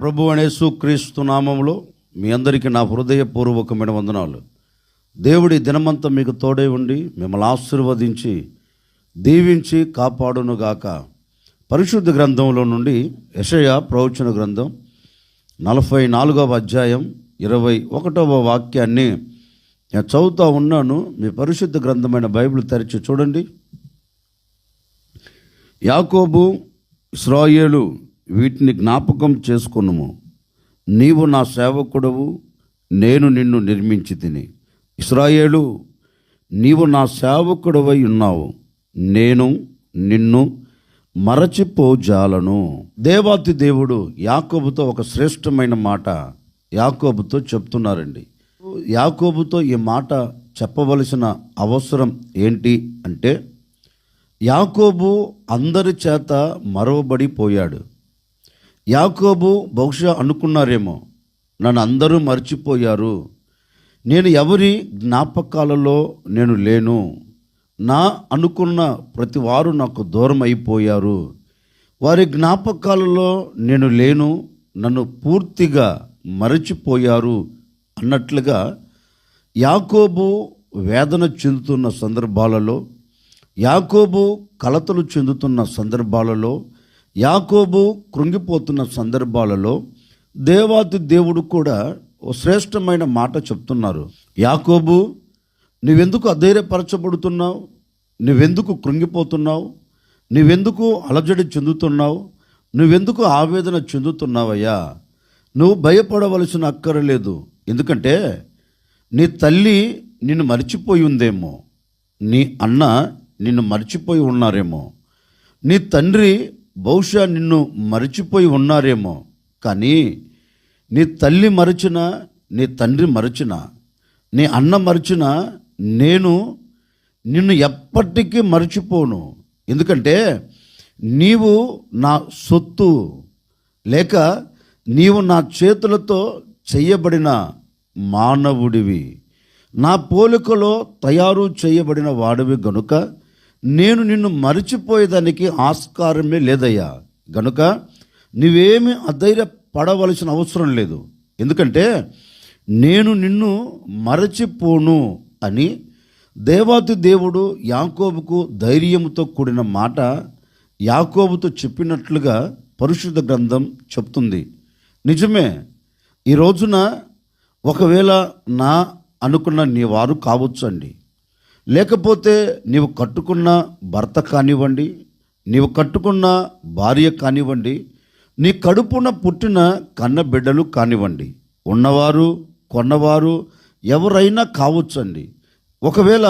ప్రభు అనే యేసుక్రీస్తు నామములో మీ అందరికీ నా హృదయపూర్వకమైన వందనాలు. దేవుడి దినమంతా మీకు తోడై ఉండి మిమ్మల్ని ఆశీర్వదించి దీవించి కాపాడునుగాక. పరిశుద్ధ గ్రంథంలో నుండి యెషయా ప్రవచన గ్రంథం 44వ అధ్యాయం 21వ వాక్యాన్ని నేను చదువుతూ ఉన్నాను. మీ పరిశుద్ధ గ్రంథమైన బైబిల్ తెరిచి చూడండి. యాకోబు, ఇశ్రాయేలు, వీటిని జ్ఞాపకం చేసుకొనుము. నీవు నా సేవకుడవు, నేను నిన్ను నిర్మించి తిని. ఇశ్రాయేలు, నీవు నా సేవకుడవై ఉన్నావు, నేను నిన్ను మరచిపోజాలను. దేవాతి దేవుడు యాకోబుతో ఒక శ్రేష్టమైన మాట యాకోబుతో చెప్తున్నారండి. యాకోబుతో ఈ మాట చెప్పవలసిన అవసరం ఏంటి అంటే, యాకోబు అందరి చేత మరవబడిపోయాడు. యాకోబు బహుశా అనుకున్నారేమో, నన్ను అందరూ మర్చిపోయారు, నేను ఎవరి జ్ఞాపకాలలో నేను లేను, నా అనుకున్న ప్రతి వారు నాకు దూరం అయిపోయారు, వారి జ్ఞాపకాలలో నేను లేను, నన్ను పూర్తిగా మరచిపోయారు అన్నట్లుగా యాకోబు వేదన చెందుతున్న సందర్భాలలో, యాకోబు కలతలు చెందుతున్న సందర్భాలలో, యాకోబు కృంగిపోతున్న సందర్భాలలో దేవాతి దేవుడు కూడా ఓ శ్రేష్టమైన మాట చెప్తున్నారు. యాకోబు, నువ్వెందుకు అధైర్యపరచబడుతున్నావు? నువ్వెందుకు కృంగిపోతున్నావు? నువ్వెందుకు అలజడి చెందుతున్నావు? నువ్వెందుకు ఆవేదన చెందుతున్నావయ్యా? నువ్వు భయపడవలసిన అక్కరలేదు. ఎందుకంటే నీ తల్లి నిన్ను మర్చిపోయి ఉందేమో, నీ అన్న నిన్ను మర్చిపోయి ఉన్నారేమో, నీ తండ్రి బహుశా నిన్ను మరచిపోయి ఉన్నారేమో. కానీ నీ తల్లి మరచినా, నీ తండ్రి మరచినా, నీ అన్న మరచినా నేను నిన్ను ఎప్పటికీ మరచిపోను. ఎందుకంటే నీవు నా సొత్తు, లేక నీవు నా చేతులతో చేయబడిన మానవుడివి, నా పోలికలో తయారు చేయబడిన వాడివి గనుక నేను నిన్ను మరిచిపోయేదానికి ఆస్కారమే లేదయ్యా. గనుక నువ్వేమి అధైర్యపడవలసిన అవసరం లేదు. ఎందుకంటే నేను నిన్ను మరచిపోను అని దేవాతి దేవుడు యాకోబుకు ధైర్యంతో కూడిన మాట యాకోబుతో చెప్పినట్లుగా పరిశుద్ధ గ్రంథం చెప్తుంది. నిజమే, ఈ రోజున ఒకవేళ నా అనుకున్న నీ వారు కావచ్చు అండి, లేకపోతే నీవు కట్టుకున్న భర్త కానివ్వండి, నీవు కట్టుకున్న భార్య కానివ్వండి, నీ కడుపున పుట్టిన కన్న బిడ్డలు కానివ్వండి, ఉన్నవారు కొన్నవారు ఎవరైనా కావచ్చండి. ఒకవేళ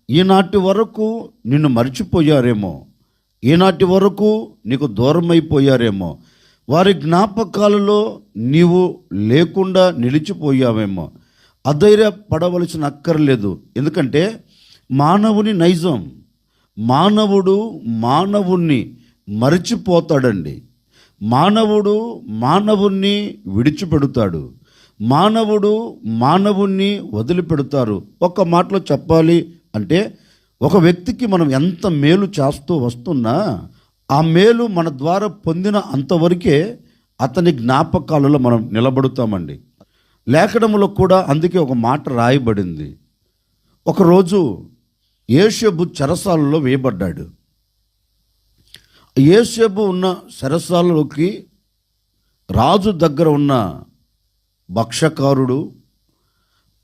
ఈనాటి వరకు నిన్ను మర్చిపోయారేమో, ఈనాటి వరకు నీకు దూరం అయిపోయారేమో, వారి జ్ఞాపకాలలో నీవు లేకుండా నిలిచిపోయావేమో. అధైర్యపడవలసిన అక్కర్లేదు. ఎందుకంటే మానవుని నైజం, మానవుడు మానవుణ్ణి మరచిపోతాడండి. మానవుడు మానవుణ్ణి విడిచిపెడతాడు, మానవుడు మానవుణ్ణి వదిలిపెడతారు. ఒక్క మాటలో చెప్పాలి అంటే, ఒక వ్యక్తికి మనం ఎంత మేలు చేస్తూ వస్తున్నా ఆ మేలు మన ద్వారా పొందిన అంతవరకే అతని జ్ఞాపకాలలో మనం నిలబడుతామండి. లేఖనములో కూడా అందుకే ఒక మాట రాయబడింది. ఒకరోజు యోసేపు చెరసాలలో వేయబడ్డాడు. యోసేపు ఉన్న చెరసాలలోకి రాజు దగ్గర ఉన్న భక్షకారుడు,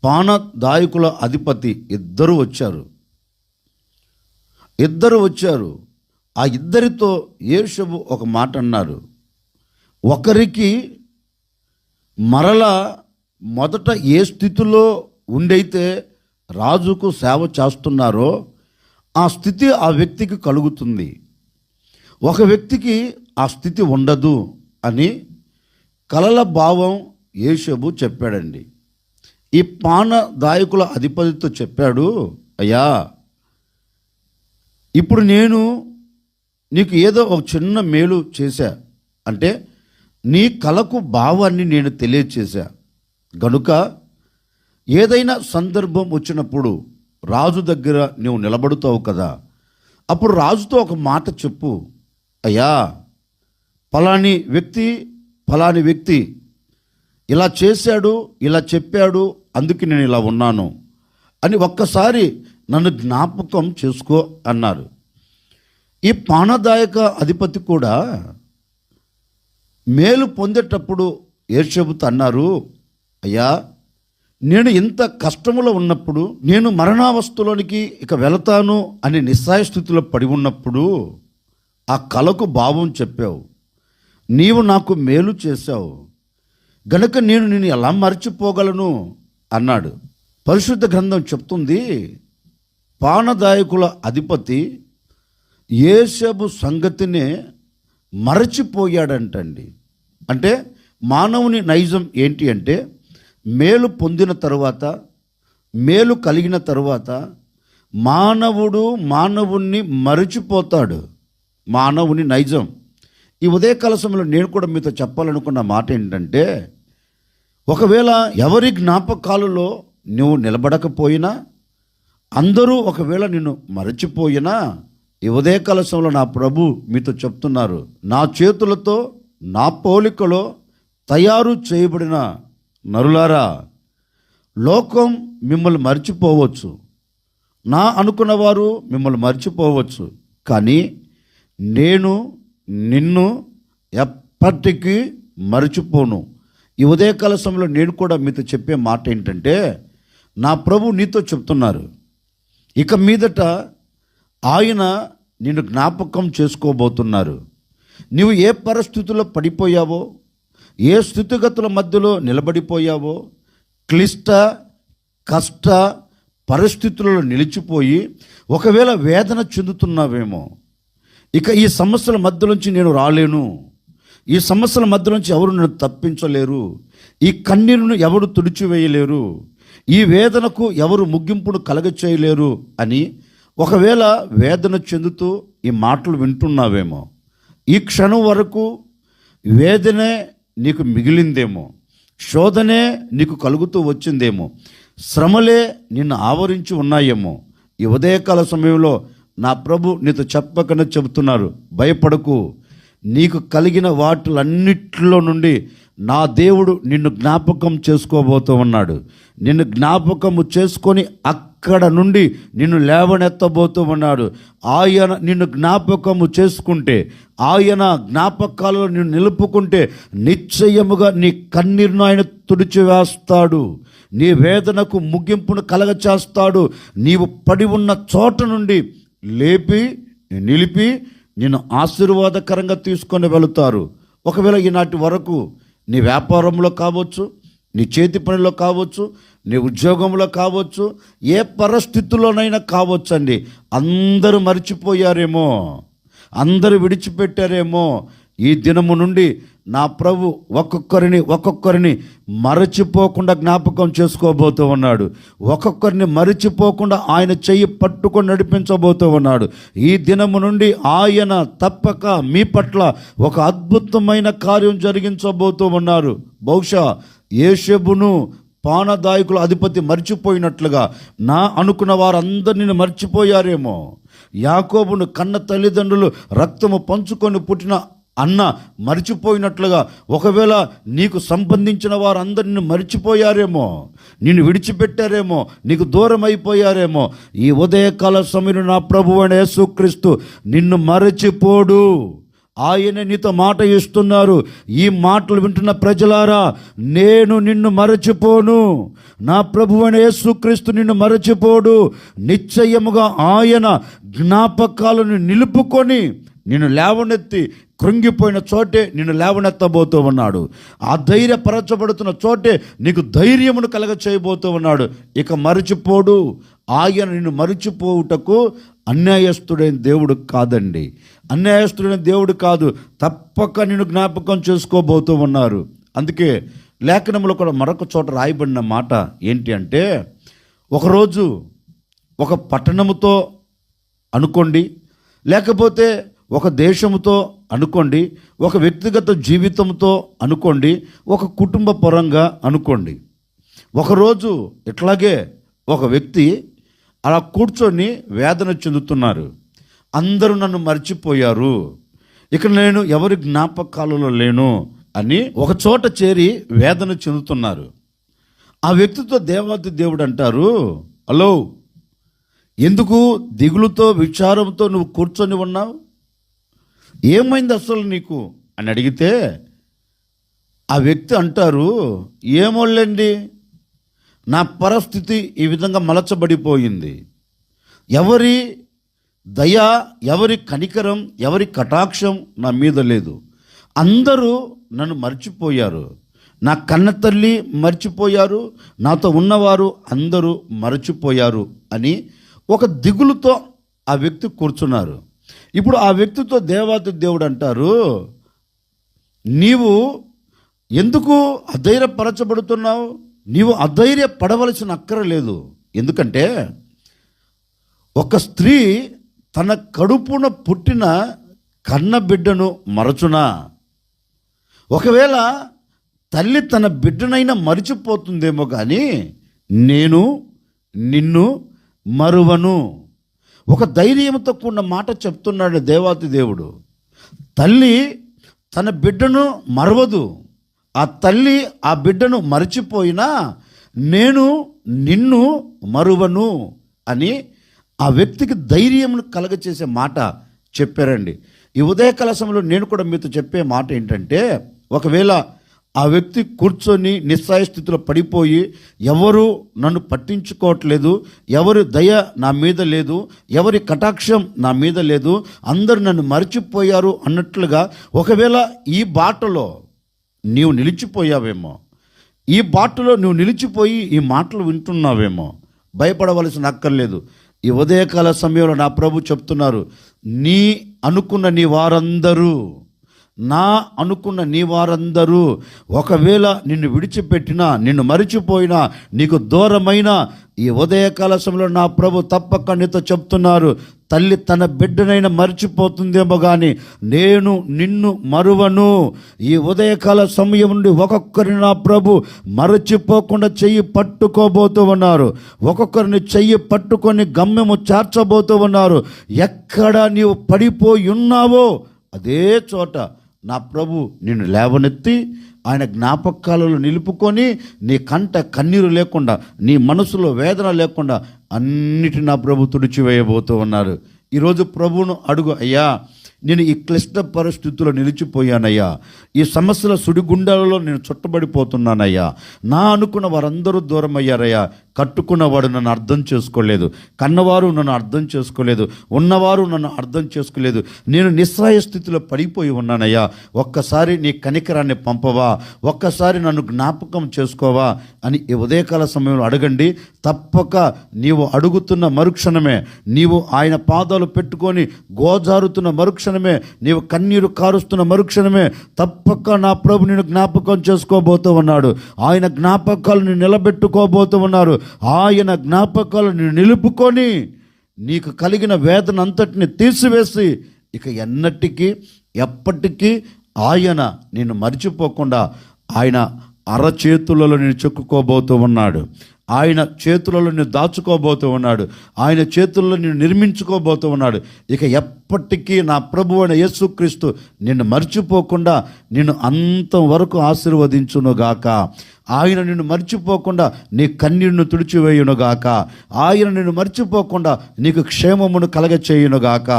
పానదాయకుల అధిపతి ఇద్దరు వచ్చారు. ఆ ఇద్దరితో యోసేపు ఒక మాట అన్నారు. ఒకరికి మరలా మొదట ఏ స్థితిలో ఉండైతే రాజుకు సేవ చేస్తున్నారో ఆ స్థితి ఆ వ్యక్తికి కలుగుతుంది, ఒక వ్యక్తికి ఆ స్థితి ఉండదు అని కలల భావం యోసేపు చెప్పాడండి. ఈ పానదాయకుల అధిపతితో చెప్పాడు, అయ్యా, ఇప్పుడు నేను నీకు ఏదో ఒక చిన్న మేలు చేశా, అంటే నీ కలకు భావాన్ని నేను తెలియచేశా గనుక ఏదైనా సందర్భం వచ్చినప్పుడు రాజు దగ్గర నువ్వు నిలబడుతావు కదా, అప్పుడు రాజుతో ఒక మాట చెప్పు, అయ్యా, పలాని వ్యక్తి ఫలాని వ్యక్తి ఇలా చేశాడు, ఇలా చెప్పాడు, అందుకే నేను ఇలా ఉన్నాను అని ఒక్కసారి నన్ను జ్ఞాపకం చేసుకో అన్నారు. ఈ పానదాయక అధిపతి కూడా మేలు పొందేటప్పుడు యేషబుతో అన్నారు, అయ్యా నేను ఇంత కష్టములో ఉన్నప్పుడు, నేను మరణావస్థలోనికి ఇక వెళతాను అని నిస్సాయ స్థితిలో పడి ఉన్నప్పుడు ఆ కలకు భావం చెప్పావు, నీవు నాకు మేలు చేశావు గనుక నేను నిన్ను ఎలా మర్చిపోగలను అన్నాడు. పరిశుద్ధ గ్రంథం చెప్తుంది, పానదాయకుల అధిపతి యేషబు సంగతినే మరచిపోయాడంటండి. అంటే మానవుని నైజం ఏంటి అంటే, మేలు పొందిన తరువాత, మేలు కలిగిన తరువాత మానవుణ్ణి మరచిపోతాడు. మానవుని నైజం. ఈ ఉదయకాల సమయంలో నేను కూడా మీతో చెప్పాలనుకున్న మాట ఏంటంటే, ఒకవేళ ఎవరి జ్ఞాపకాలలో నువ్వు నిలబడకపోయినా, అందరూ ఒకవేళ నిన్ను మరచిపోయినా, ఈ ఉదయకాల సమయంలో నా ప్రభు మీతో చెప్తున్నారు, నా చేతులతో నా పోలికలో తయారు చేయబడిన నరులారా, లోకం మిమ్మల్ని మర్చిపోవచ్చు, నా అనుకున్నవారు మిమ్మల్ని మర్చిపోవచ్చు, కానీ నేను నిన్ను ఎప్పటికీ మర్చిపోను. ఈ ఉదయకాల సమయంలో నేను కూడా మీతో చెప్పే మాట ఏంటంటే, నా ప్రభు నీతో చెప్తున్నారు, ఇక మీదట ఆయన నిన్ను జ్ఞాపకం చేసుకోబోతున్నారు. నీవు ఏ పరిస్థితుల్లో పడిపోయావో, ఏ స్థితిగతుల మధ్యలో నిలబడిపోయావో, క్లిష్ట కష్ట పరిస్థితులలో నిలిచిపోయి ఒకవేళ వేదన చెందుతున్నావేమో, ఇక ఈ సమస్యల మధ్యలోంచి నేను రాలేను, ఈ సమస్యల మధ్యలోంచి ఎవరు నన్ను తప్పించలేరు, ఈ కన్నీరును ఎవరు తుడిచివేయలేరు, ఈ వేదనకు ఎవరు ముగింపును కలగచేయలేరు అని ఒకవేళ వేదన చెందుతూ ఈ మాటలు వింటున్నావేమో, ఈ క్షణం వరకు వేదనే నీకు మిగిలిందేమో, శోధనే నీకు కలుగుతూ వచ్చిందేమో, శ్రమలే నిన్ను ఆవరించి ఉన్నాయేమో, ఈ ఉదయకాల సమయంలో నా ప్రభు నీతో చెప్పకనే చెబుతున్నారు, భయపడకు, నీకు కలిగిన వాటిలన్నిటిలో నుండి నా దేవుడు నిన్ను జ్ఞాపకం చేసుకోబోతూ ఉన్నాడు. నిన్ను జ్ఞాపకము చేసుకొని అక్కడ నుండి నిన్ను లేవనెత్తబోతూ ఉన్నాడు. ఆయన నిన్ను జ్ఞాపకము చేసుకుంటే, ఆయన జ్ఞాపకాలలో నిన్ను నిలుపుకుంటే నిశ్చయముగా నీ కన్నీరును ఆయన తుడిచివేస్తాడు, నీ వేదనకు ముగింపును కలగచేస్తాడు. నీవు పడి ఉన్న చోట నుండి లేపి నిలిపి నిన్ను ఆశీర్వాదకరంగా తీసుకొని వెళుతారు. ఒకవేళ ఈనాటి వరకు నీ వ్యాపారంలో కావచ్చు, నీ చేతి పనిలో కావచ్చు, నీ ఉద్యోగంలో కావచ్చు, ఏ పరిస్థితుల్లోనైనా కావచ్చండి, అందరూ మర్చిపోయారేమో, అందరూ విడిచిపెట్టారేమో, ఈ దినము నుండి నా ప్రభు ఒక్కొక్కరిని మరచిపోకుండా జ్ఞాపకం చేసుకోబోతూ ఉన్నాడు. ఒక్కొక్కరిని మరచిపోకుండా ఆయన చెయ్యి పట్టుకొని నడిపించబోతూ ఉన్నాడు. ఈ దినము నుండి ఆయన తప్పక మీ పట్ల ఒక అద్భుతమైన కార్యం జరిగించబోతూ ఉన్నారు. బహుశా యేషబును పానదాయకుల అధిపతి మర్చిపోయినట్లుగా నా అనుకున్న వారందరిని మర్చిపోయారేమో, యాకోబును కన్న తల్లిదండ్రులు రక్తము పంచుకొని పుట్టిన అన్న మర్చిపోయినట్లుగా ఒకవేళ నీకు సంబంధించిన వారందరిని మర్చిపోయారేమో, నిన్ను విడిచిపెట్టారేమో, నీకు దూరం అయిపోయారేమో. ఈ ఉదయకాల సమయంలో నా ప్రభువైన యేసుక్రీస్తు నిన్ను మరచిపోడు. ఆయన నీతో మాట ఇస్తున్నారు. ఈ మాటలు వింటున్న ప్రజలారా, నేను నిన్ను మరచిపోను. నా ప్రభువైన యేసుక్రీస్తు నిన్ను మరచిపోడు. నిశ్చయముగా ఆయన జ్ఞాపకాలను నిలుపుకొని నిన్ను లేవనెత్తి, కృంగిపోయిన చోటే నిన్ను లేవనెత్తబోతూ ఉన్నాడు. ఆ ధైర్యపరచబడుతున్న చోటే నీకు ధైర్యమును కలగ చేయబోతూ ఉన్నాడు. ఇక మరచిపోడు. ఆయన నిన్ను మరచిపోవుటకు అన్యాయస్తుడైన దేవుడు కాదండి, అన్యాయస్తుడైన దేవుడు కాదు. తప్పక నిన్ను జ్ఞాపకం చేసుకోబోతూ ఉన్నారు. అందుకే లేఖనంలో కూడా మరొక చోట రాయబడిన మాట ఏంటి అంటే, ఒకరోజు ఒక పట్టణముతో అనుకోండి, లేకపోతే ఒక దేశంతో అనుకోండి, ఒక వ్యక్తిగత జీవితంతో అనుకోండి, ఒక కుటుంబ పరంగా అనుకోండి. ఒకరోజు ఇట్లాగే ఒక వ్యక్తి అలా కూర్చొని వేదన చెందుతున్నారు. అందరూ నన్ను మర్చిపోయారు, ఇక నేను ఎవరి జ్ఞాపకాలలో లేను, అని ఒక చోట చేరి వేదన చెందుతున్నారు. ఆ వ్యక్తితో దేవాది దేవుడు అంటారు, హలో, ఎందుకు దిగులుతో విచారంతో నువ్వు కూర్చొని ఉన్నావు? ఏమైంది అసలు నీకు అని అడిగితే ఆ వ్యక్తి అంటారు, ఏమోళ్ళండి, నా పరిస్థితి ఈ విధంగా మలచబడిపోయింది. ఎవరి దయ, ఎవరి కనికరం, ఎవరి కటాక్షం నా మీద లేదు. అందరూ నన్ను మర్చిపోయారు. నా కన్న తల్లి మర్చిపోయారు, నాతో ఉన్నవారు అందరూ మర్చిపోయారు అని ఒక దిగులుతో ఆ వ్యక్తి కూర్చున్నారు. ఇప్పుడు ఆ వ్యక్తితో దేవాది దేవుడు అంటారు, నీవు ఎందుకు అధైర్యపరచబడుతున్నావు? నీవు అధైర్యపడవలసిన అక్కరలేదు. ఎందుకంటే ఒక స్త్రీ తన కడుపున పుట్టిన కన్న బిడ్డను మరచునా? ఒకవేళ తల్లి తన బిడ్డనైనా మరిచిపోతుందేమో కానీ నేను నిన్ను మరువను. ఒక ధైర్యంతో కూడిన మాట చెప్తున్నాడు దేవాతి దేవుడు. తల్లి తన బిడ్డను మరవదు. ఆ తల్లి ఆ బిడ్డను మరచిపోయినా నేను నిన్ను మరువను అని ఆ వ్యక్తికి ధైర్యం కలగచేసే మాట చెప్పారండి. ఈ ఉదయకాల సమయంలో నేను కూడా మీతో చెప్పే మాట ఏంటంటే, ఒకవేళ ఆ వ్యక్తి కూర్చొని నిస్సహాయ స్థితిలో పడిపోయి ఎవరు నన్ను పట్టించుకోవట్లేదు, ఎవరి దయ నా మీద లేదు, ఎవరి కటాక్షం నా మీద లేదు, అందరూ నన్ను మర్చిపోయారు అన్నట్లుగా ఒకవేళ ఈ బాటలో నీవు నిలిచిపోయావేమో, ఈ బాటలో నువ్వు నిలిచిపోయి ఈ మాటలు వింటున్నావేమో, భయపడవలసిన అక్కర్లేదు. ఈ ఉదయకాల సమయంలో నా ప్రభు చెప్తున్నారు, నీ అనుకున్న నీ వారందరూ, నా అనుకున్న నీ వారందరూ ఒకవేళ నిన్ను విడిచిపెట్టినా, నిన్ను మరిచిపోయినా, నీకు దూరమైన ఈ ఉదయకాల సమయంలో నా ప్రభు తప్పక నీతో చెప్తున్నారు, తల్లి తన బిడ్డనైనా మర్చిపోతుందేమో కానీ నేను నిన్ను మరువను. ఈ ఉదయకాల సమయం నుండి ఒక్కొక్కరిని నా ప్రభు మరచిపోకుండా చెయ్యి పట్టుకోబోతూ ఉన్నారు. ఒక్కొక్కరిని చెయ్యి పట్టుకొని గమ్యము చేర్చబోతూ ఉన్నారు. ఎక్కడ నీవు పడిపోయి ఉన్నావో అదే చోట నా ప్రభు నిన్ను లేవనెత్తి ఆయన జ్ఞాపకాలలో నిలుపుకొని నీ కంట కన్నీరు లేకుండా, నీ మనసులో వేదన లేకుండా అన్నిటిని నా ప్రభు తుడిచివేయబోతూ ఉన్నారు. ఈరోజు ప్రభువును అడుగు, అయ్యా నేను ఈ క్లిష్ట పరిస్థితుల్లో నిలిచిపోయానయ్యా, ఈ సమస్యల సుడిగుండాలలో నేను చుట్టబడిపోతున్నానయ్యా, నా అనుకున్న వారందరూ దూరం అయ్యారయ్యా, కట్టుకున్నవాడు నన్ను అర్థం చేసుకోలేదు, కన్నవారు నన్ను అర్థం చేసుకోలేదు, ఉన్నవారు నన్ను అర్థం చేసుకోలేదు, నేను నిస్సహాయ స్థితిలో పడిపోయి ఉన్నానయ్యా, ఒక్కసారి నీ కనికరాన్ని పంపవా, ఒక్కసారి నన్ను జ్ఞాపకం చేసుకోవా అని ఈ ఉదయకాల సమయంలో అడగండి. తప్పక నీవు అడుగుతున్న మరుక్షణమే, నీవు ఆయన పాదాలు పెట్టుకొని గోజారుతున్న మరుక్షణమే, నీవు కన్నీరు కారుస్తున్న మరుక్షణమే తప్పక నా ప్రభు నిన్ను జ్ఞాపకం చేసుకోబోతూ ఉన్నాడు. ఆయన జ్ఞాపకాలను నిలబెట్టుకోబోతూ ఉన్నారు. ఆయన జ్ఞాపకాలను నిలుపుకొని నీకు కలిగిన వేదన అంతటిని తీసివేసి ఇక ఎన్నటికీ ఎప్పటికీ ఆయన నిన్ను మర్చిపోకుండా ఆయన అరచేతులలో నేను చెక్కుకోబోతూ ఉన్నాడు. ఆయన చేతులలో నేను దాచుకోబోతూ ఉన్నాడు. ఆయన చేతుల్లో నేను నిర్మించుకోబోతూ ఉన్నాడు. ఇక ఎప్పటికీ నా ప్రభువు అయిన యేసుక్రీస్తు నిన్ను మర్చిపోకుండా నిన్ను అంతం వరకు ఆశీర్వదించునుగాక. ఆయన నిన్ను మర్చిపోకుండా నీ కన్నీరును తుడిచివేయునుగాక. ఆయన నిన్ను మర్చిపోకుండా నీకు క్షేమమును కలగచేయునుగాక.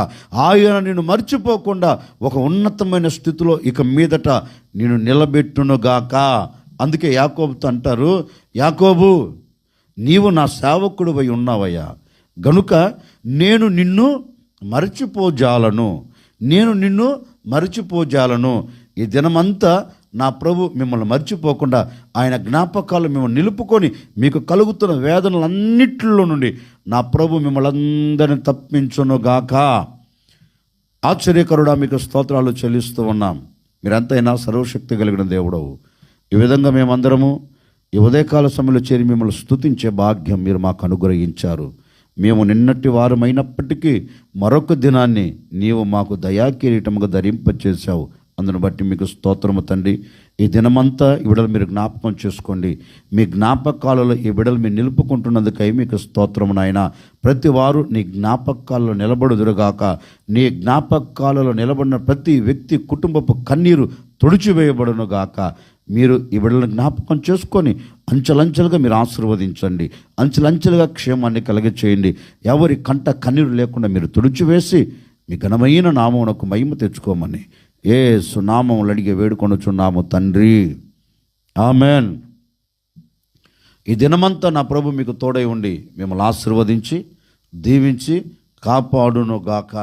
ఆయన నిన్ను మర్చిపోకుండా ఒక ఉన్నతమైన స్థితిలో ఇక మీదట నిన్ను నిలబెట్టునుగాక. అందుకే యాకోబుతో అంటారు, యాకోబు నీవు నా సేవకుడు అయి ఉన్నావయ్యా, గనుక నేను నిన్ను మరచిపోజాలను, నేను నిన్ను మరచిపోజాలను. ఈ దినమంతా నా ప్రభు మిమ్మల్ని మర్చిపోకుండా ఆయన జ్ఞాపకాలు మిమ్మల్ని నిలుపుకొని మీకు కలుగుతున్న వేదనలన్నిటిలో నుండి నా ప్రభు మిమ్మల్ని అందరిని తప్పించునుగాక. ఆశ్చర్యకరుడా మీకు స్తోత్రాలు చెల్లిస్తూ ఉన్నాం. మీరంతైనా సర్వశక్తి కలిగిన దేవుడవు. ఈ విధంగా మేమందరము ఈ ఉదయకాల సమయంలో చేరి మిమ్మల్ని స్తుతించే భాగ్యం మీరు మాకు అనుగ్రహించారు. మేము నిన్నటి వారమైనప్పటికీ మరొక దినాన్ని నీవు మాకు దయాకిరీటముగా ధరింపచేశావు. అందును బట్టి మీకు స్తోత్రము తండ్రి. ఈ దినమంతా ఈ బిడ్డలు మీరు జ్ఞాపకం చేసుకోండి. మీ జ్ఞాపకాలలో ఈ బిడ్డలు మీరు నిలుపుకుంటున్నందుకై మీకు స్తోత్రము నాయన. ప్రతి వారు నీ జ్ఞాపకాలలో నిలబడుదురుగాక. నీ జ్ఞాపకాలలో నిలబడిన ప్రతి వ్యక్తి కుటుంబపు కన్నీరు తుడిచివేయబడును గాక. మీరు ఈ బిడ్డలను జ్ఞాపకం చేసుకొని అంచెలంచెలుగా మీరు ఆశీర్వదించండి, అంచెలంచెలుగా క్షేమాన్ని కలగచేయండి. ఎవరి కంట కన్నీరు లేకుండా మీరు తుడిచివేసి మీ ఘనమైన నామమునకు మహిమ తెచ్చుకోమని యేసు నామములో అడిగి వేడుకొనుచున్నాము తండ్రి, ఆమెన్. ఈ దినమంతా నా ప్రభు మీకు తోడై ఉండి మిమ్మల్ని ఆశీర్వదించి దీవించి కాపాడును గాక.